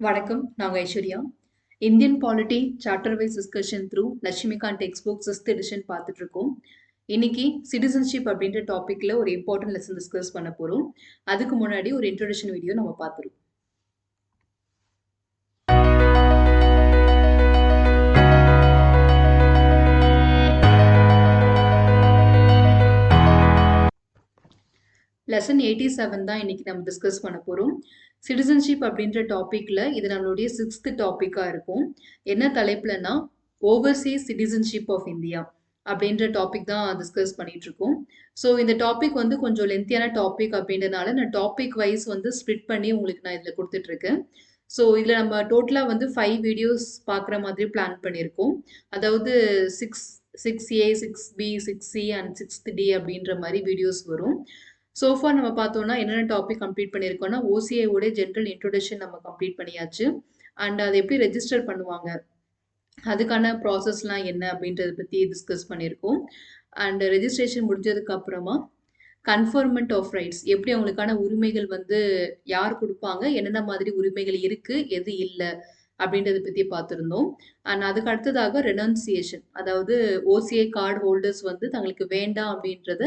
வணக்கம். நாங்க Aishwarya. Indian polity chapter wise discussion through Laxmikanth text book 6th edition பார்த்துட்டு இருக்கோம். இன்னைக்கு சிட்டிசன்ஷிப் அப்படின்ற டாபிக்ல ஒரு இம்பார்ட்டன்ட் லெசன் டிஸ்கஸ் பண்ண போறோம். அதுக்கு முன்னாடி ஒரு இன்ட்ரோடக்ஷன் வீடியோ நம்ம பார்த்துருவோம். லெசன் 87 தான் இன்னைக்கு நம்ம டிஸ்கஸ் பண்ண போறோம். சிட்டிசன்ஷிப் அப்படின்ற டாபிக்ல இது நம்மளுடைய 6th டாபிக்கா இருக்கும். என்ன தலைப்புலனா ஓவர்சீஸ் சிட்டிசன்ஷிப் ஆஃப் இந்தியா அப்படின்ற டாபிக் தான் டிஸ்கஸ் பண்ணிட்டு இருக்கோம். ஸோ இந்த டாபிக் வந்து கொஞ்சம் லென்த்தியான டாபிக் அப்படின்றனால நான் டாபிக் வைஸ் வந்து ஸ்ப்ளிட் பண்ணி உங்களுக்கு நான் இதில் கொடுத்துட்டு இருக்கேன். ஸோ இதில் நம்ம டோட்டலாக வந்து 5 வீடியோஸ் பார்க்குற மாதிரி பிளான் பண்ணியிருக்கோம். அதாவது 6A 6B 6C and 6th D அப்படின்ற மாதிரி வீடியோஸ் வரும். சோஃபார் நம்ம பார்த்தோம்னா என்னென்ன டாபிக் கம்ப்ளீட் பண்ணியிருக்கோம்னா OCI உடைய ஜென்ரல் இன்ட்ரோடக்ஷன் நம்ம கம்ப்ளீட் பண்ணியாச்சு. அண்ட் அதை எப்படி ரெஜிஸ்டர் பண்ணுவாங்க, அதுக்கான ப்ராசஸ்லாம் என்ன அப்படின்றத பற்றி டிஸ்கஸ் பண்ணியிருக்கோம். அண்ட் ரெஜிஸ்ட்ரேஷன் முடிஞ்சதுக்கு அப்புறமா கன்ஃபர்மெண்ட் ஆஃப் ரைட்ஸ், எப்படி அவங்களுக்கான உரிமைகள் வந்து யார் கொடுப்பாங்க, என்னென்ன மாதிரி உரிமைகள் இருக்கு, எது இல்லை அப்படின்றத பற்றி பார்த்துருந்தோம். அண்ட் அதுக்கு அடுத்ததாக ரெனன்சியேஷன், அதாவது OCI கார்டு ஹோல்டர்ஸ் வந்து தங்களுக்கு வேண்டாம் அப்படின்றத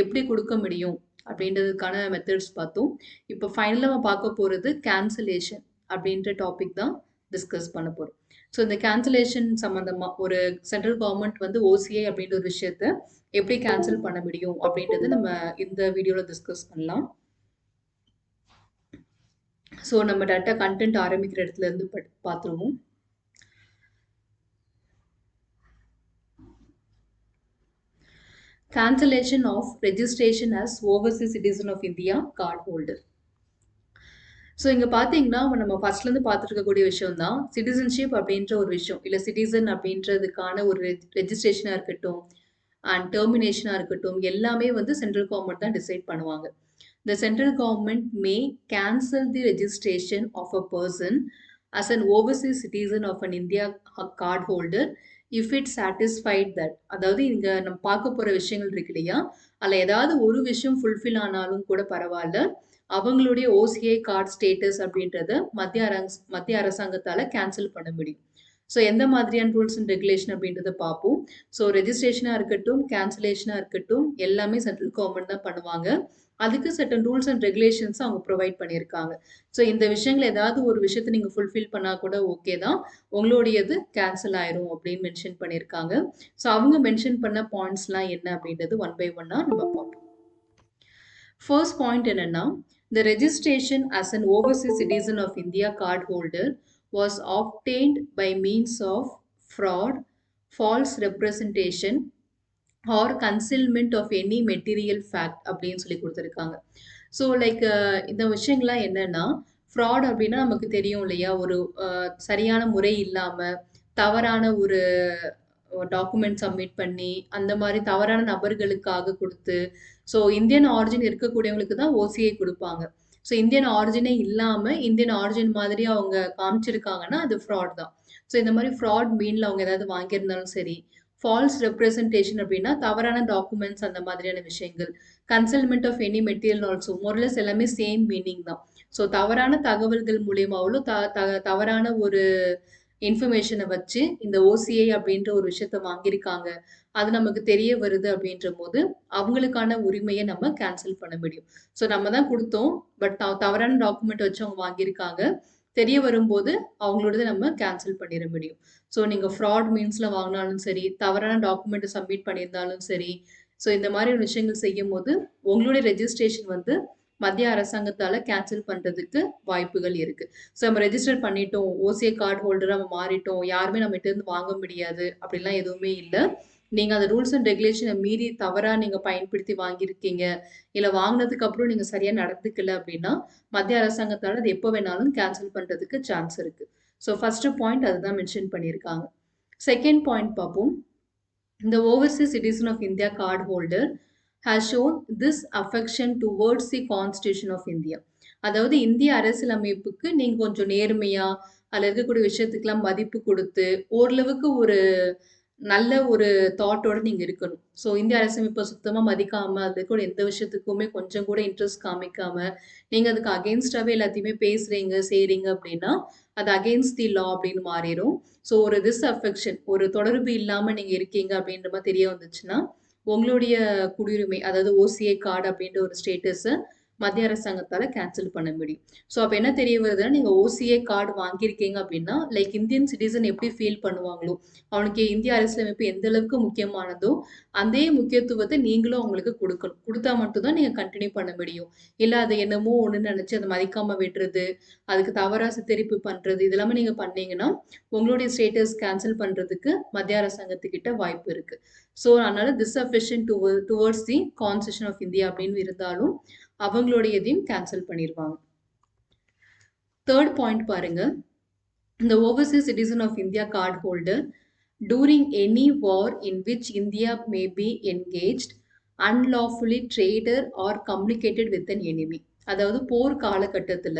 எப்படி கொடுக்க முடியும் அப்படின்றதுக்கான மெத்தட்ஸ் பார்த்தோம். இப்போ ஃபைனலாக நம்ம பார்க்க போகிறது கேன்சலேஷன் அப்படின்ற டாபிக் தான் டிஸ்கஸ் பண்ண போகிறோம். ஸோ இந்த கேன்சலேஷன் சம்மந்தமாக ஒரு சென்ட்ரல் கவர்மெண்ட் வந்து OCI அப்படின்ற ஒரு விஷயத்த எப்படி கேன்சல் பண்ண முடியும் அப்படின்றத நம்ம இந்த வீடியோவில் டிஸ்கஸ் பண்ணலாம். ஸோ நம்ம டேரெக்டாக கண்டென்ட் ஆரம்பிக்கிற இடத்துல இருந்து பார்த்துருவோம். Cancellation of registration as overseas citizen of India card holder. So இங்கே பார்த்தீங்கன்னா நம்ம ஃபர்ஸ்ட்லேருந்து பார்த்துட்டு இருக்கக்கூடிய விஷயம் தான் சிட்டிசன்ஷிப் அப்படின்ற ஒரு விஷயம், இல்லை சிட்டிசன் அப்படின்றதுக்கான ஒரு ரெஜிஸ்ட்ரேஷனாக இருக்கட்டும் அண்ட் டெர்மினேஷனாக இருக்கட்டும், எல்லாமே வந்து சென்ட்ரல் கவர்மெண்ட் தான் டிசைட் பண்ணுவாங்க. The central government may cancel the registration of a person as an overseas citizen of an India card holder if it satisfied that. அதாவது இங்க நம்ம பார்க்க போற விஷயங்கள் இருக்கு இல்லையா, அதில் ஏதாவது ஒரு விஷயம் ஃபுல்ஃபில் ஆனாலும் கூட பரவாயில்ல, அவங்களுடைய OCI கார்டு ஸ்டேட்டஸ் அப்படின்றத மத்திய அரசாங்கத்தால் கேன்சல் பண்ண முடியும். ஸோ எந்த மாதிரியான ரூல்ஸ் அண்ட் ரெகுலேஷன் அப்படின்றத பார்ப்போம். ஸோ ரெஜிஸ்ட்ரேஷனாக இருக்கட்டும், கேன்சலேஷனாக இருக்கட்டும், எல்லாமே சென்ட்ரல் கவர்மெண்ட் தான் பண்ணுவாங்க. அதுக்கு சர்டன் ரூல்ஸ் அண்ட் ரெகுலேஷன்ஸ் அவங்க ப்ரொவைட் பண்ணியிருக்காங்க. ஸோ இந்த விஷயங்கள் ஏதாவது ஒரு விஷயத்தை நீங்கள் ஃபுல்ஃபில் பண்ணால் கூட ஓகே தான், உங்களுடையது கேன்சல் ஆயிரும் அப்படின்னு மென்ஷன் பண்ணியிருக்காங்க. ஸோ அவங்க மென்ஷன் பண்ண பாயிண்ட்ஸ்லாம் என்ன அப்படின்றது ஒன் பை ஒன்னாக நம்ம பார்ப்போம். ஃபர்ஸ்ட் பாயிண்ட் என்னன்னா, the registration as an overseas citizen of India card holder was obtained by means of fraud, false representation or concealment of any material fact அப்படின்னு சொல்லி கொடுத்துருக்காங்க. ஸோ லைக் இந்த விஷயங்கள்லாம் என்னன்னா, ஃப்ராட் அப்படின்னா நமக்கு தெரியும் இல்லையா, ஒரு சரியான முறை இல்லாமல் தவறான ஒரு டாக்குமெண்ட் சப்மிட் பண்ணி அந்த மாதிரி தவறான நபர்களுக்காக கொடுத்து, ஸோ இந்தியன் ஆரிஜின் இருக்கக்கூடியவங்களுக்கு தான் OCI கொடுப்பாங்க. ஸோ இந்தியன் ஆரிஜினே இல்லாமல் இந்தியன் ஆரிஜின் மாதிரி அவங்க காமிச்சிருக்காங்கன்னா அது ஃப்ராட் தான். ஸோ இந்த மாதிரி ஃப்ராட் மீனில் அவங்க ஏதாவது வாங்கியிருந்தாலும் சரி, ஃபால்ஸ் ரெப்ரசன்டேஷன் அப்படின்னா தவறான டாக்குமெண்ட்ஸ் அந்த மாதிரியான விஷயங்கள், concealment of any material also மோர்லெஸ் எல்லாமே சேம் மீனிங் தான். ஸோ தவறான தகவல்கள் மூலியமாவோ தவறான ஒரு இன்ஃபர்மேஷனை வச்சு இந்த OCI அப்படின்ற ஒரு விஷயத்த வாங்கியிருக்காங்க, அது நமக்கு தெரிய வருது அப்படின்ற போது அவங்களுக்கான உரிமையை நம்ம கேன்சல் பண்ண முடியும். ஸோ நம்ம தான் கொடுத்தோம், பட் தவறான டாக்குமெண்ட் வச்சு அவங்க வாங்கியிருக்காங்க, தெரிய வரும்போது அவங்களோடது நம்ம கேன்சல் பண்ணிட முடியும். ஸோ நீங்கள் ஃப்ராட் மீன்ஸில் வாங்கினாலும் சரி, தவறான டாக்குமெண்ட்டை சப்மிட் பண்ணியிருந்தாலும் சரி, ஸோ இந்த மாதிரி விஷயங்கள் செய்யும் போது உங்களுடைய ரெஜிஸ்ட்ரேஷன் வந்து மத்திய அரசாங்கத்தால் கேன்சல் பண்ணுறதுக்கு வாய்ப்புகள் இருக்குது. ஸோ நம்ம ரெஜிஸ்டர் பண்ணிட்டோம், OCI கார்டு ஹோல்டராக நம்ம மாறிட்டோம், யாருமே நம்மகிட்டேருந்து வாங்க முடியாது அப்படிலாம் எதுவுமே இல்லை. நீங்கள் அந்த ரூல்ஸ் அண்ட் ரெகுலேஷனை மீறி தவறாக நீங்கள் பயன்படுத்தி வாங்கியிருக்கீங்க, இல்லை வாங்கினதுக்கு அப்புறம் நீங்கள் சரியாக நடந்துக்கல அப்படின்னா மத்திய அரசாங்கத்தால் அது எப்போ வேணாலும் கேன்சல் பண்ணுறதுக்கு சான்ஸ் இருக்குது. ஸோ ஃபஸ்ட்டு பாயிண்ட் அதுதான் மென்ஷன் பண்ணியிருக்காங்க. செகண்ட் பாயிண்ட் பார்ப்போம். The overseas citizen of India card holder has shown this affection towards the Constitution of India. அதாவது இந்திய அரசியலமைப்புக்கு நீங்கள் கொஞ்சம் நேர்மையாக அதில் இருக்கக்கூடிய விஷயத்துக்கெல்லாம் மதிப்பு கொடுத்து ஓரளவுக்கு ஒரு நல்ல ஒரு தாட்டோட நீங்க இருக்கணும். ஸோ இந்திய அரசமைப்ப சுத்தமா மதிக்காம, அதுக்கு எந்த விஷயத்துக்குமே கொஞ்சம் கூட இன்ட்ரெஸ்ட் காமிக்காம, நீங்க அதுக்கு அகெயின்ஸ்டாவே எல்லாத்தையுமே பேசுறீங்க, செய்றீங்க அப்படின்னா, அது அகெயின்ஸ்ட் தி லா அப்படின்னு மாறிரும். ஸோ ஒரு டிஸ்அஃபெக்ஷன், ஒரு தொடர்பு இல்லாம நீங்க இருக்கீங்க அப்படின்ற மாரி தெரிய வந்துச்சுன்னா, உங்களுடைய குடியுரிமை, அதாவது ஓசிஐ கார்டு அப்படின்ற ஒரு ஸ்டேட்டஸ மத்திய அரசாங்கத்தால கேன்சல் பண்ண முடியும். ஸோ அப்ப என்ன தெரிய வருதுன்னா, நீங்க ஓசிஐ கார்டு வாங்கியிருக்கீங்க அப்படின்னா, லைக் இந்தியன் சிட்டிசன் எப்படி ஃபீல் பண்ணுவாங்களோ, அவனுக்கு இந்திய அரசியலமைப்பு எந்த அளவுக்கு முக்கியமானதோ, அதே முக்கியத்துவத்த நீங்களும் அவங்களுக்கு குடுக்கணும். குடுத்தா மட்டும் தான் நீங்க கன்டின்யூ பண்ண முடியும். இல்ல அத என்னமோ ஒண்ணுன்னு நெனச்சு அத மதிக்காம விடுறது, அதுக்கு தவறா சித்தரிப்பு பண்றது, இது எல்லாமே நீங்க பண்ணீங்கன்னா, உங்களுடைய ஸ்டேட்டஸ் கேன்சல் பண்றதுக்கு மத்திய அரசாங்கத்துக்கிட்ட வாய்ப்பு இருக்கு. ஸோ அதனால disaffection towards the constitution of India அப்படின்னு இருந்தாலும், அவங்களுடைய இதையும் கேன்சல் பண்ணிருவாங்க. 3rd பாயிண்ட் பாருங்க. The overseas citizen of India card holder during any war in which India may be engaged unlawfully traded or communicated with an enemy. அதாவது போர் காலகட்டத்துல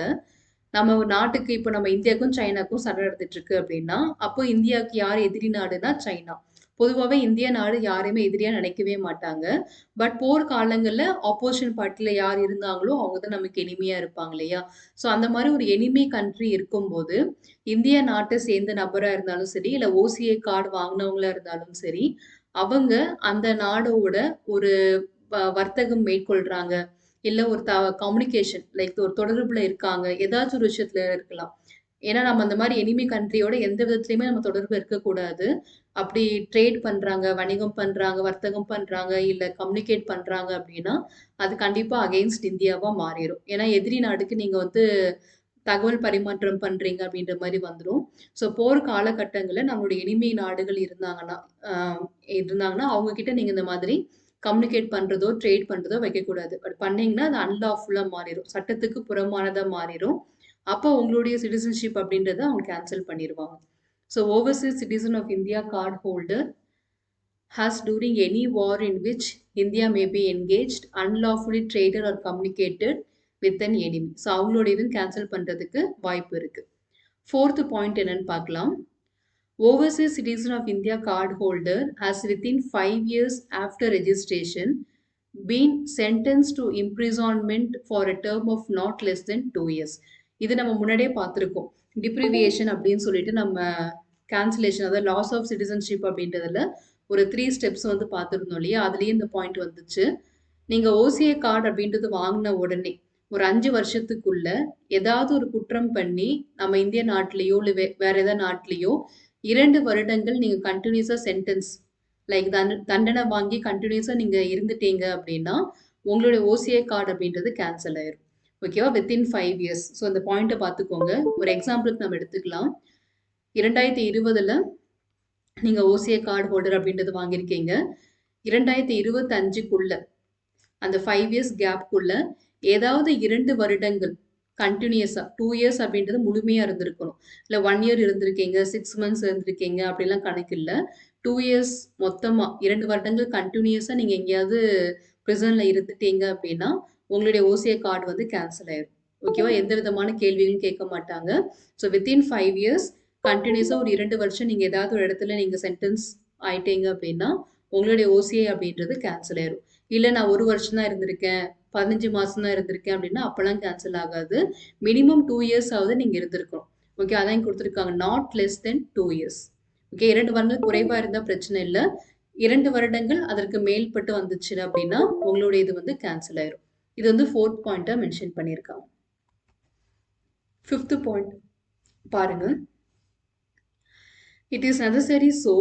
நம்ம ஒரு நாட்டுக்கு இப்ப நம்ம இந்தியாவுக்கும் சைனாக்கும் சண்டை நடந்துட்டு இருக்கு அப்படின்னா, அப்போ இந்தியாவுக்கு யார் எதிரி நாடுன்னா சைனா. பொதுவாவே இந்திய நாடு யாரையுமே எதிரியா நினைக்கவே மாட்டாங்க. பட் போர் காலங்கள்ல ஆப்போசிஷன் பார்ட்டில யார் இருந்தாங்களோ, அவங்க தான் நமக்கு எனிமியா இருப்பாங்க இல்லையா? ஸோ அந்த மாரி ஒரு எனிமி கண்ட்ரி இருக்கும்போது, இந்திய நாட்ட சேர்ந்த நபரா இருந்தாலும் சரி, இல்ல ஓசிஐ கார்டு வாங்குனவங்களா இருந்தாலும் சரி, அவங்க அந்த நாடோட ஒரு வர்த்தகம் மேற்கொள்றாங்க. இல்ல ஒரு கம்யூனிகேஷன் லைக் ஒரு தொடர்புல இருக்காங்க. ஏதாச்சும் ஒரு விஷயத்துல இருக்கலாம். ஏன்னா நம்ம அந்த மாரி எனிமி கண்ட்ரியோட எந்த விதத்திலயுமே நம்ம தொடர்பு இருக்கக்கூடாது. அப்படி ட்ரேட் பண்றாங்க, வணிகம் பண்றாங்க, வர்த்தகம் பண்றாங்க, இல்ல கம்யூனிகேட் பண்றாங்க அப்படின்னா, அது கண்டிப்பா அகைன்ஸ்ட் இந்தியாவா மாறிரும். ஏன்னா எதிரி நாடுக்கு நீங்க வந்து தகவல் பரிமாற்றம் பண்றீங்க அப்படின்ற மாரி வந்துரும். ஸோ போர் காலகட்டங்கள்ல நம்மளுடைய எனிமி நாடுகள் இருந்தாங்கன்னா அவங்க கிட்ட நீங்க இந்த மாதிரி கம்யூனிகேட் பண்றதோ, ட்ரேட் பண்றதோ வைக்கக்கூடாது. பட் பண்ணீங்கன்னா அது அன்லாஃபுல்லா மாறிரும். சட்டத்துக்கு புறம்பானதா மாறிரும். அப்போ உங்களுடைய சிட்டிசன்ஷிப் அப்படின்றத அவங்க கேன்சல் பண்ணிருவாங்க. So overseas citizen of India card holder has during any war in which India may be engaged unlawfully traded or communicated with an enemy. So அவங்களோட இதுவும் கேன்சல் பண்றதுக்கு வாய்ப்பு இருக்கு. 4th பாயிண்ட் என்னன்னு பார்க்கலாம். Overseas citizen of India card holder has within 5 years after registration been sentenced to imprisonment for a term of not less than 2 years. இது நம்ம முன்னாடியே பார்த்திருக்கோம். டிப்ரிவியேஷன் அப்படின்னு சொல்லிட்டு நம்ம கேன்சலேஷன் அதாவது லாஸ் ஆஃப் சிட்டிசன்ஷிப் அப்படின்றதுல ஒரு 3 ஸ்டெப்ஸ் வந்து பார்த்திருந்தோம் இல்லையா? அதுலயே இந்த பாயிண்ட் வந்துச்சு. நீங்க ஓசிஐ கார்டு அப்படின்றது வாங்குன உடனே ஒரு 5 வருஷத்துக்குள்ள ஏதாவது ஒரு குற்றம் பண்ணி நம்ம இந்திய நாட்டிலேயோ இல்ல வேற ஏதாவது நாட்டிலேயோ 2 வருடங்கள் நீங்க கன்டினியூஸா சென்டென்ஸ் லைக் தண்டனை வாங்கி கன்டினியூஸா நீங்க இருந்துட்டீங்க அப்படின்னா, உங்களுடைய ஓசிஐ கார்டு அப்படின்றது கேன்சல் ஆயிரும். ஓகேவா? Within 5 years. ஸோ இந்த பாயிண்ட்ட பார்த்துக்கோங்க. ஒரு எக்ஸாம்பிளுக்கு நம்ம எடுத்துக்கலாம். 2020ல நீங்க ஓசிஐ கார்டு ஹோல்டர் அப்படின்றது வாங்கியிருக்கீங்க. 2025க்குள்ள அந்த 5 இயர்ஸ் கேப்க்குள்ள ஏதாவது 2 வருடங்கள் கன்டினியூஸா 2 இயர்ஸ் அப்படின்றது முழுமையா இருந்திருக்கணும். இல்ல 1 இயர் இருந்திருக்கீங்க, 6 மந்த்ஸ் இருந்திருக்கீங்க அப்படிலாம் கணக்கு இல்ல. 2 இயர்ஸ் மொத்தமா 2 வருடங்கள் கன்டினியூஸா நீங்க எங்கேயாவது பிரிசன்ல இருந்துட்டீங்க அப்படின்னா, உங்களுடைய ஓசிஐ கார்டு வந்து கேன்சல் ஆயிரும். ஓகேவா? எந்த விதமான கேள்வியும் கேட்க மாட்டாங்க. ஸோ வித்தின் 5 இயர்ஸ் கன்டினியூஸா ஒரு 2 வருஷம் நீங்க ஏதாவது ஒரு இடத்துல நீங்க சென்டென்ஸ் ஆயிட்டீங்க அப்படின்னா, உங்களுடைய ஓசிஐ அப்படின்றது கேன்சல் ஆயிரும். இல்ல நான் 1 வருஷம் தான் இருந்திருக்கேன், 15 மாசம் தான் இருந்திருக்கேன் அப்படின்னா, அப்பலாம் கேன்சல் ஆகாது. மினிமம் 2 இயர்ஸ் ஆவது நீங்க இருந்திருக்கணும். ஓகே. அதான் இங்க குடுத்துருக்காங்க. Not less than 2 years. Okay. 2 வருடங்கள் குறைவா இருந்தா பிரச்சனை இல்ல. 2 வருடங்கள் அதற்கு மேல்பட்டு வந்துச்சு அப்படின்னா, உங்களுடைய இது வந்து கேன்சல் ஆயிரும். இது வந்து 4th பாயிண்ட்டா மென்ஷன் பண்ணியிருக்காங்க. 5th பாயிண்ட் பாருங்க. It is necessary so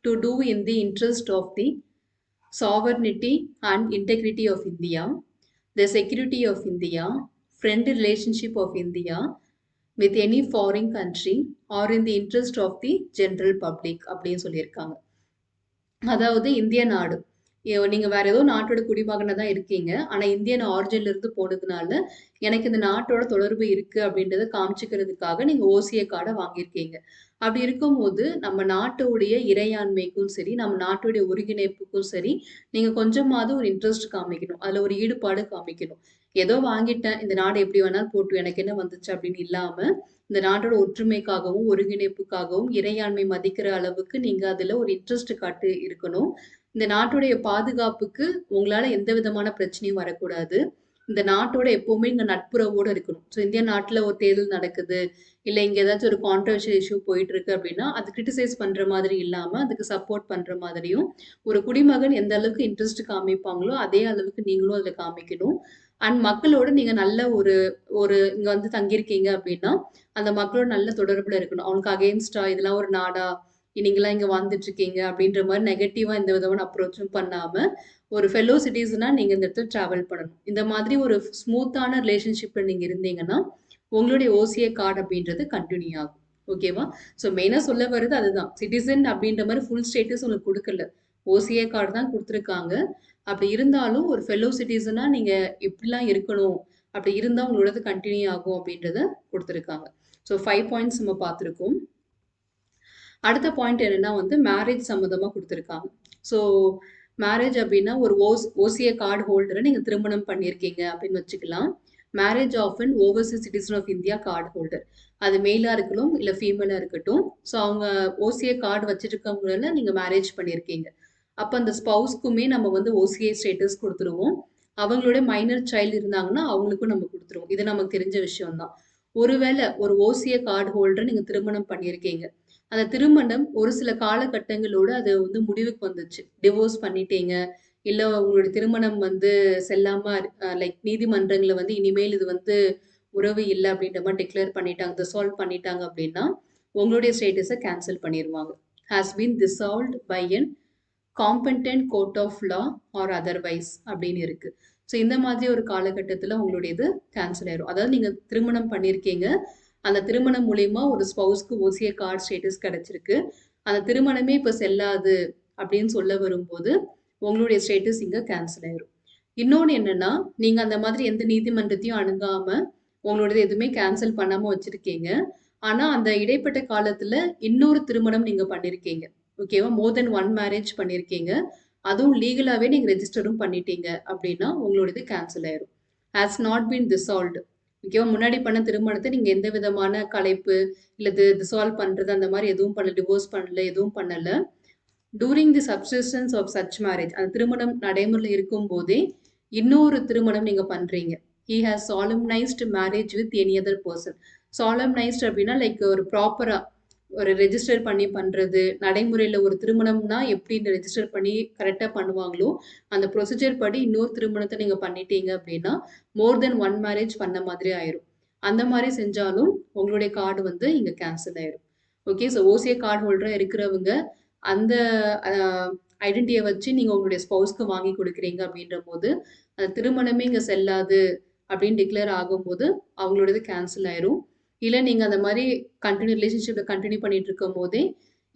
to do in the interest of the sovereignty and integrity of India, the security of India, friendly relationship of India with any foreign country or in the interest of the general public அப்படின்னு சொல்லியிருக்காங்க. அதாவது இந்திய நாடு நீங்க வேற ஏதோ நாட்டோட குடிமகனா தான் இருக்கீங்க. ஆனா இந்தியன் ஆரிஜின்ல இருந்து போனதுனால, எனக்கு இந்த நாட்டோட தொடர்பு இருக்கு அப்படின்றத காமிச்சுக்கிறதுக்காக நீங்க ஓசிஐ கார்ட வாங்கியிருக்கீங்க. அப்படி இருக்கும்போது, நம்ம நாட்டோடைய இறையாண்மைக்கும் சரி, நம்ம நாட்டுடைய ஒருங்கிணைப்புக்கும் சரி, நீங்க கொஞ்சமாவது ஒரு இன்ட்ரெஸ்ட் காமிக்கணும். அதுல ஒரு ஈடுபாடு காமிக்கணும். ஏதோ வாங்கிட்டேன், இந்த நாடு எப்படி வேணாலும் போட்டும், எனக்கு என்ன வந்துச்சு அப்படின்னு இல்லாம, இந்த நாட்டோட ஒற்றுமைக்காகவும், ஒருங்கிணைப்புக்காகவும், இறையாண்மை மதிக்கிற அளவுக்கு நீங்க அதுல ஒரு இன்ட்ரெஸ்ட் காட்டி இருக்கணும். இந்த நாட்டுடைய பாதுகாப்புக்கு உங்களால எந்த விதமான பிரச்சனையும் வரக்கூடாது. இந்த நாட்டோட எப்பவுமே இங்க நட்புறவோட இருக்கணும். ஸோ இந்திய நாட்டுல ஒரு தேர்தல் நடக்குது, இல்ல இங்க ஏதாச்சும் ஒரு கான்ட்ரோவர்ஷியல் இஷ்யூ போயிட்டு இருக்கு அப்படின்னா, அது கிரிட்டிசைஸ் பண்ற மாதிரி இல்லாம, அதுக்கு சப்போர்ட் பண்ற மாதிரியும், ஒரு குடிமகன் எந்த அளவுக்கு இன்ட்ரெஸ்ட் காமிப்பாங்களோ, அதே அளவுக்கு நீங்களும் அதுல காமிக்கணும். அண்ட் மக்களோட நீங்க நல்ல ஒரு ஒரு இங்க வந்து தங்கியிருக்கீங்க அப்படின்னா, அந்த மக்களோட நல்ல தொடர்புல இருக்கணும். அவனுக்கு அகெயின்ஸ்டா இதெல்லாம் ஒரு நாடா? நீங்கலாம் இங்க வாழ்ந்துட்டு இருக்கீங்க அப்படின்ற மாரி நெகட்டிவா எந்த விதமான அப்ரோச்சும் பண்ணாம, ஒரு ஃபெல்லோ சிட்டிசனா நீங்க இந்த இடத்துல டிராவல் பண்ணணும். இந்த மாதிரி ஒரு ஸ்மூத்தான ரிலேஷன்ஷிப்ல நீங்க இருந்தீங்கன்னா, உங்களுடைய ஓசிஐ கார்ட் அப்படின்றது கன்டின்யூ ஆகும். ஓகேவா? ஸோ மெயினா சொல்ல வர்றது அதுதான். சிட்டிசன் அப்படின்ற மாரி ஃபுல் ஸ்டேட்டஸ் உங்களுக்கு குடுக்கல. ஓசிஐ கார்டு தான் குடுத்துருக்காங்க. அப்படி இருந்தாலும் ஒரு ஃபெல்லோ சிட்டிசனா நீங்க இப்படிலாம் இருக்கணும். அப்படி இருந்தா உங்களோடது கன்டின்யூ ஆகும் அப்படின்றத குடுத்துருக்காங்க. ஸோ 5 பாயிண்ட்ஸ் நம்ம பார்த்துருக்கோம். அடுத்த பாயிண்ட் என்னன்னா வந்து மேரேஜ் சம்மந்தமா குடுத்துருக்காங்க. ஸோ மேரேஜ் அப்டின்னா ஒரு ஓசிஐ கார்ட் ஹோல்டர நீங்க திருமணம் பண்ணியிருக்கீங்க அப்படின்னு வச்சுக்கலாம். Marriage of an overseas citizen of India card holder. அது மெயிலா இருக்கட்டும், இல்ல ஃபீமேலா இருக்கட்டும். ஸோ அவங்க ஓசிஐ கார்டு வச்சிருக்கவங்கள நீங்க மேரேஜ் பண்ணியிருக்கீங்க. அப்ப அந்த ஸ்பவுஸ்க்குமே நம்ம வந்து ஓசிஐ ஸ்டேட்டஸ் குடுத்துருவோம். அவங்களுடைய மைனர் சைல்டு இருந்தாங்கன்னா, அவங்களுக்கும் நம்ம குடுத்துருவோம். இது நமக்கு தெரிஞ்ச விஷயம் தான். ஒருவேள ஒரு ஓசிஐ கார்ட் ஹோல்டர நீங்க திருமணம் பண்ணியிருக்கீங்க. அந்த திருமணம் ஒரு சில காலகட்டங்களோட அது வந்து முடிவுக்கு வந்துச்சு. டிவோர்ஸ் பண்ணிட்டீங்க. இல்ல உங்களுடைய திருமணம் வந்து செல்லாம லைக் நீதிமன்றங்கள்ல வந்து இனிமேல் இது வந்து உறவு இல்ல அப்படின்ற மாரி டிக்ளேர் பண்ணிட்டாங்க. டிசால்வ் பண்ணிட்டாங்க அப்படின்னா, உங்களுடைய ஸ்டேட்டஸ கேன்சல் பண்ணிருவாங்க. Has been dissolved by an competent court of law or otherwise அப்படின்னு இருக்கு. ஸோ இந்த மாதிரி ஒரு காலகட்டத்தில உங்களுடைய இது கேன்சல் ஆயிரும். அதாவது நீங்க திருமணம் பண்ணியிருக்கீங்க. அந்த திருமணம் மூலியமா ஒரு ஸ்பவுஸ்க்கு ஓசிஐ கார்ட் ஸ்டேட்டஸ் கிடைச்சிருக்கு. அந்த திருமணமே இப்ப செல்லாது அப்படின்னு சொல்ல வரும்போது, உங்களுடைய ஸ்டேட்டஸ் இங்க கேன்சல் ஆயிரும். இன்னொன்னு என்னன்னா, நீங்க அந்த மாதிரி எந்த நீதிமன்றத்தையும் அணுகாம, உங்களோடது எதுவுமே கேன்சல் பண்ணாம வச்சிருக்கீங்க. ஆனா, அந்த இடைப்பட்ட காலத்துல இன்னொரு திருமணம் நீங்க பண்ணியிருக்கீங்க. ஓகேவா? மோர் தென் 1 மேரேஜ் பண்ணியிருக்கீங்க. அதுவும் லீகலாவே நீங்க ரெஜிஸ்டரும் பண்ணிட்டீங்க அப்படின்னா, உங்களோடது கேன்சல் ஆயிரும். Has not been dissolved. ஓகேவா? முன்னாடி பண்ண திருமணத்த நீங்க எந்த விதமான கலைப்பு, இல்ல டிசால்வ் பண்றது அந்த மாரி எதுவும் பண்ணல. டிவோர்ஸ் பண்ணல, எதுவும் பண்ணல. During the subsistence of such marriage அந்த திருமணம் நடைமுறையில இருக்கும்போதே, இன்னொரு திருமணம் நீங்க பண்றீங்க. He has solemnised marriage with any other person. Solemnised அப்படின்னா லைக் ஒரு ப்ராப்பரா ஒரு ரெஜிஸ்டர் பண்ணி பண்றது. நடைமுறையில ஒரு திருமணம்னா எப்படி இந்த ரெஜிஸ்டர் பண்ணி கரெக்ட்டா பண்ணுவாங்களோ, அந்த ப்ரொசீஜர் படி இன்னொரு திருமணத்த நீங்க பண்ணிட்டீங்க அப்படின்னா, மோர் தென் 1 மேரேஜ் பண்ண மாதிரி ஆயிரும். அந்த மாரி செஞ்சாலும் உங்களுடைய கார்டு வந்து இங்க கேன்சல் ஆயிரும். ஓகே. ஸோ ஓசிஐ கார்ட் ஹோல்டரா இருக்கிறவங்க அந்த அ ஐடென்டிட்டிய வச்சு நீங்க உங்களுடைய ஸ்பவுஸ்க்கு வாங்கி குடுக்குறீங்க அப்படின்றபோது, அந்த திருமணமே இங்க செல்லாது அப்படின்னு டிக்ளேர் ஆகும்போது, அவங்களோடது கேன்சல் ஆயிரும். இல்ல நீங்க அந்த மாரி ரிலேஷன்ஷிப்ல கன்டின்யூ பண்ணிட்டு இருக்கும்போதே,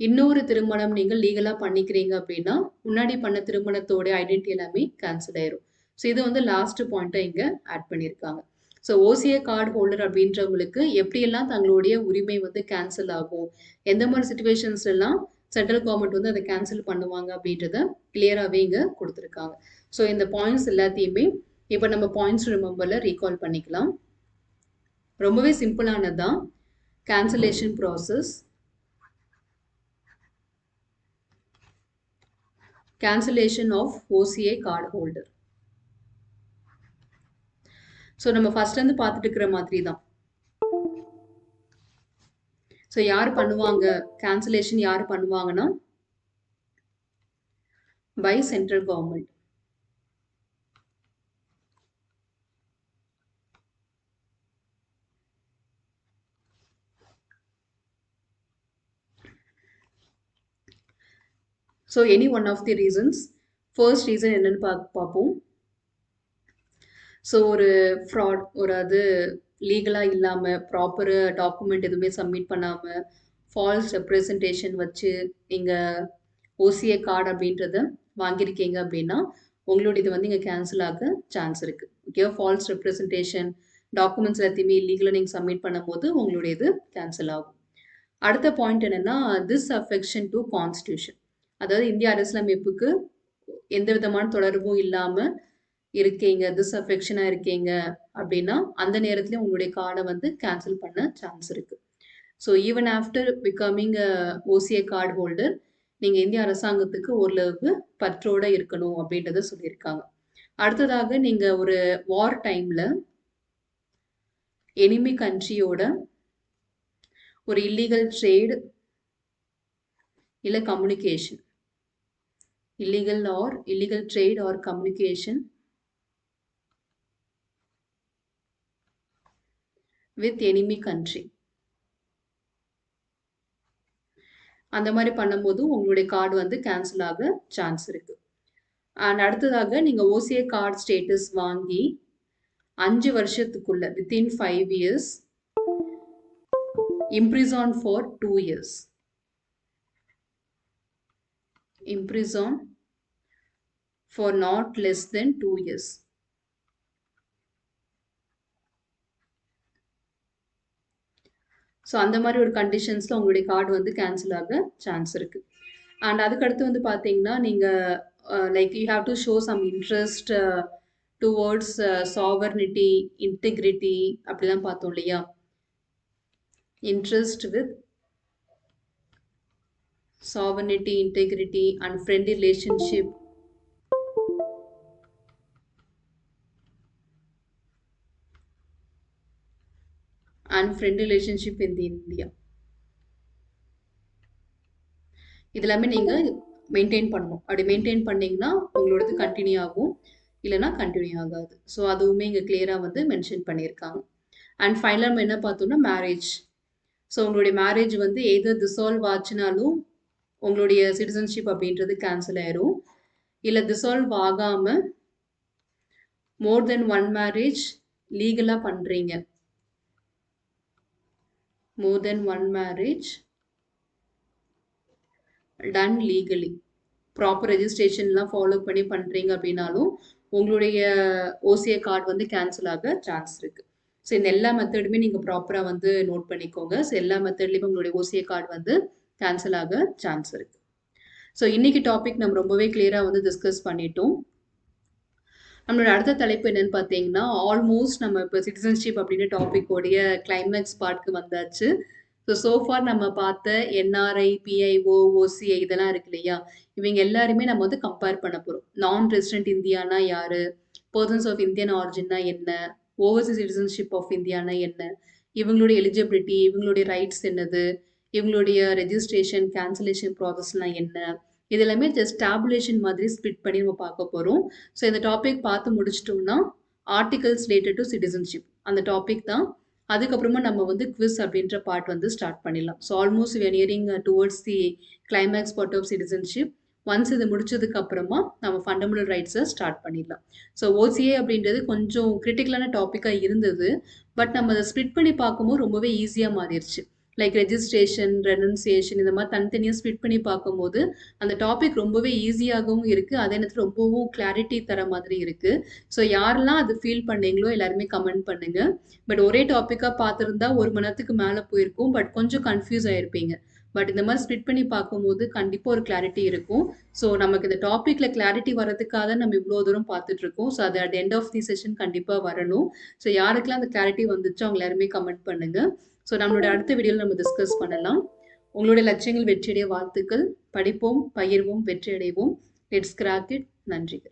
இன்னொரு திருமணம் நீங்க லீகலா பண்ணிக்கிறீங்க அப்படின்னா, முன்னாடி பண்ண திருமணத்தோட ஐடென்டிட்டி எல்லாமே கேன்சல் ஆயிரும். ஸோ இது வந்து லாஸ்ட் பாயிண்ட்டா இங்க ஆட் பண்ணியிருக்காங்க. ஸோ ஓசிஐ கார்ட் ஹோல்டர் அப்படின்றவங்களுக்கு எப்படியெல்லாம் தங்களுடைய உரிமை வந்து கேன்சல் ஆகும்? எந்த மாரி சிச்சுவேஷன்ஸ்லலாம் சென்ட்ரல் கவர்ன்மெண்ட் வந்து அத கேன்சல் பண்ணுவாங்க அப்படின்றத கிளியராவே இங்க குடுத்துருக்காங்க. ஸோ இந்த பாயிண்ட்ஸ் எல்லாத்தையுமே இப்ப நம்ம பாயிண்ட்ஸ் ரிமெம்பர்ல ரீகால் பண்ணிக்கலாம். ரொம்பவே சிம்பிளானது தான். Cancellation process. Cancellation of OCI card holder. So நம்ம ஃபர்ஸ்ட்லேருந்து பார்த்துட்டு இருக்கிற மாதிரி தான். ஸோ யார் பண்ணுவாங்க? கேன்சலேஷன் யார் பண்ணுவாங்கன்னா, by central government. So any one of the reasons. First reason என்னன்னு பார்ப்போம். ஸோ ஒரு ஃப்ராட் அது லீகலா இல்லாம, ப்ராப்பர் டாக்குமெண்ட் எதுவுமே சப்மிட் பண்ணாம, ஃபால்ஸ் ரெப்ரசன்டேஷன் வச்சு நீங்க ஓசிஏ கார்டு அப்படின்றத வாங்கியிருக்கீங்க அப்படின்னா உங்களுடைய இது வந்து இங்கே கேன்சல் ஆக சான்ஸ் இருக்குது. ஓகேவா? ஃபால்ஸ் ரெப்ரஸன்டேஷன் டாக்குமெண்ட்ஸ் எல்லாத்தையுமே இல்லீகலாக நீங்கள் சப்மிட் பண்ணும்போது உங்களுடைய இது கேன்சல் ஆகும். அடுத்த பாயிண்ட் என்னன்னா திஸ் அஃபெக்ஷன் டு கான்ஸ்டியூஷன், அதாவது இந்திய அரசியலமைப்புக்கு எந்த விதமான தொடர்பும் இல்லாமல் இருக்கீங்க, திஸ் அஃபெக்ஷனாக இருக்கீங்க அப்படின்னா அந்த நேரத்துல உங்களுடைய கார்டை வந்து கேன்சல் பண்ண சான்ஸ் இருக்கு. So even after becoming OCA card holder நீங்கள் இந்திய அரசாங்கத்துக்கு ஓரளவுக்கு பற்றோட இருக்கணும் அப்படின்றத சொல்லியிருக்காங்க. அடுத்ததாக நீங்கள் ஒரு வார் டைமில் எனிமி கண்ட்ரியோட ஒரு இல்லீகல் ட்ரேட் இல்லை communication, illegal trade R communication with enemy country, அந்த மாதிரி பண்ணும்போது உங்களுடைய கார்டு வந்து கேன்சல் ஆக சான்ஸ் இருக்கு. அண்ட் அடுத்ததாக நீங்கள் ஓசிஏ கார்டு ஸ்டேட்டஸ் வாங்கி 5 வருஷத்துக்குள்ள within 5 years imprison for 2 years, imprison for not less than 2 years. So அந்த மாதிரி ஒரு கண்டிஷன்ஸில் உங்களுடைய கார்டு வந்து கேன்சல் ஆக சான்ஸ் இருக்குது. அண்ட் அதுக்கடுத்து வந்து பார்த்தீங்கன்னா நீங்கள் like you have to show some interest towards sovereignty, integrity அப்படிலாம் பார்த்தோம் இல்லையா? Interest with sovereignty, integrity and friendly relationship in the India. இதெல்லாமே நீங்கள் மெயின்டைன் பண்ணணும். அப்படி மெயின்டைன் பண்ணிங்கன்னா உங்களோடது கண்டினியூ ஆகும், இல்லைனா கண்டினியூ ஆகாது. ஸோ அதுவுமே இங்கே கிளியராக வந்து மென்ஷன் பண்ணியிருக்காங்க. அண்ட் ஃபைனலாக நம்ம என்ன பார்த்தோம்னா மேரேஜ். ஸோ உங்களுடைய மேரேஜ் வந்து எதர் டிசால்வ் ஆச்சுனாலும் உங்களுடைய சிட்டிசன்ஷிப் அப்படின்றது கேன்சல் ஆயிரும். இல்லை டிசால்வ் ஆகாமல் மோர் தென் 1 மேரேஜ் லீகலாக பண்ணுறீங்க, more than 1 marriage done legally, proper ரெஜிஸ்ட்ரேஷன்லாம் ஃபாலோ பண்ணி பண்ணுறீங்க அப்படின்னாலும் உங்களுடைய ஓசிஏ கார்டு வந்து கேன்சல் ஆக சான்ஸ் இருக்குது. ஸோ இந்த எல்லா மெத்தடுமே நீங்கள் ப்ராப்பராக வந்து நோட் பண்ணிக்கோங்க. ஸோ எல்லா மெத்தட்லேயுமே உங்களுடைய ஓசிஏ கார்டு வந்து கேன்சல் ஆக சான்ஸ் இருக்குது. ஸோ இன்றைக்கி டாபிக் நம்ம ரொம்பவே கிளியராக வந்து டிஸ்கஸ் பண்ணிட்டோம். நம்மளோட அடுத்த தலைப்பு என்னன்னு பார்த்தீங்கன்னா ஆல்மோஸ்ட் நம்ம இப்போ சிட்டிசன்ஷிப் அப்படின்ற டாப்பிக்கோடைய கிளைமேக்ஸ் பார்ட்க்கு வந்தாச்சு. சோஃபார் நம்ம பார்த்த என்ஆர்ஐ, பிஐஓ, ஓசிஐ இதெல்லாம் இருக்கு இல்லையா, இவங்க எல்லாருமே நம்ம வந்து கம்பேர் பண்ண போகிறோம். நான் ரெசிடென்ட் இந்தியானா யாரு, பர்சன்ஸ் ஆஃப் இந்தியன் ஆரிஜின்னா என்ன, ஓவர்சீஸ் சிட்டிசன்ஷிப் ஆஃப் இந்தியானா என்ன, இவங்களுடைய எலிஜிபிலிட்டி, இவங்களுடைய ரைட்ஸ் என்னது, இவங்களுடைய ரெஜிஸ்ட்ரேஷன் கேன்சலேஷன் ப்ராசஸ்லாம் என்ன, இது எல்லாமே ஜஸ்ட் டேபுலேஷன் மாதிரி ஸ்பிட் பண்ணி நம்ம பார்க்க போகிறோம். ஸோ இந்த டாபிக் பார்த்து முடிச்சிட்டோம்னா ஆர்டிகல்ஸ் ரிலேட்டட் டு சிட்டிசன்ஷிப் அந்த டாபிக் தான். அதுக்கப்புறமா நம்ம வந்து குவிஸ் அப்படின்ற பார்ட் வந்து ஸ்டார்ட் பண்ணிடலாம். So almost we are nearing towards the climax part of citizenship. Once இது முடிச்சதுக்கு அப்புறமா நம்ம ஃபண்டமெண்டல் ரைட்ஸை ஸ்டார்ட் பண்ணிடலாம். ஸோ ஓசிஏ அப்படின்றது கொஞ்சம் கிரிட்டிக்கலான டாப்பிக்காக இருந்தது, பட் நம்ம அதை ஸ்ப்ளிட் பண்ணி பார்க்கும்போது ரொம்பவே ஈஸியாக மாறிடுச்சு. லைக் ரெஜிஸ்ட்ரேஷன், ரெனன்சியேஷன் இந்த மாதிரி தனித்தனியாக ஸ்ப்ளிட் பண்ணி பார்க்கும்போது அந்த டாபிக் ரொம்பவே ஈஸியாகவும் இருக்குது, அதே நேரத்தில் ரொம்பவும் கிளாரிட்டி தர மாதிரி இருக்குது. ஸோ யாரெல்லாம் அது ஃபீல் பண்ணீங்களோ எல்லாருமே கமெண்ட் பண்ணுங்கள். பட் ஒரே டாப்பிக்காக பார்த்துருந்தா 1 மணி நேரத்துக்கு மேலே போயிருக்கும், பட் கொஞ்சம் கன்ஃபியூஸ் ஆகிருப்பீங்க. பட் இந்த மாதிரி ஸ்ப்ளிட் பண்ணி பார்க்கும்போது கண்டிப்பாக ஒரு கிளாரிட்டி இருக்கும். ஸோ நமக்கு இந்த டாப்பிக்கில் கிளாரிட்டி வரதுக்காக தான் நம்ம இவ்வளோ தூரம் பார்த்துட்ருக்கோம். ஸோ அது at end of the session கண்டிப்பாக வரணும். ஸோ யாருக்கெல்லாம் அந்த கிளாரிட்டி வந்துச்சோ அவங்க எல்லாருமே கமெண்ட் பண்ணுங்கள். ஸோ நம்மளோட அடுத்த வீடியோவில் நம்ம டிஸ்கஸ் பண்ணலாம். உங்களுடைய லட்சியங்கள் வெற்றியடைய வாழ்த்துக்கள். படிப்போம், பகிர்வோம், வெற்றியடைவோம். Let's crack it. நன்றிகள்.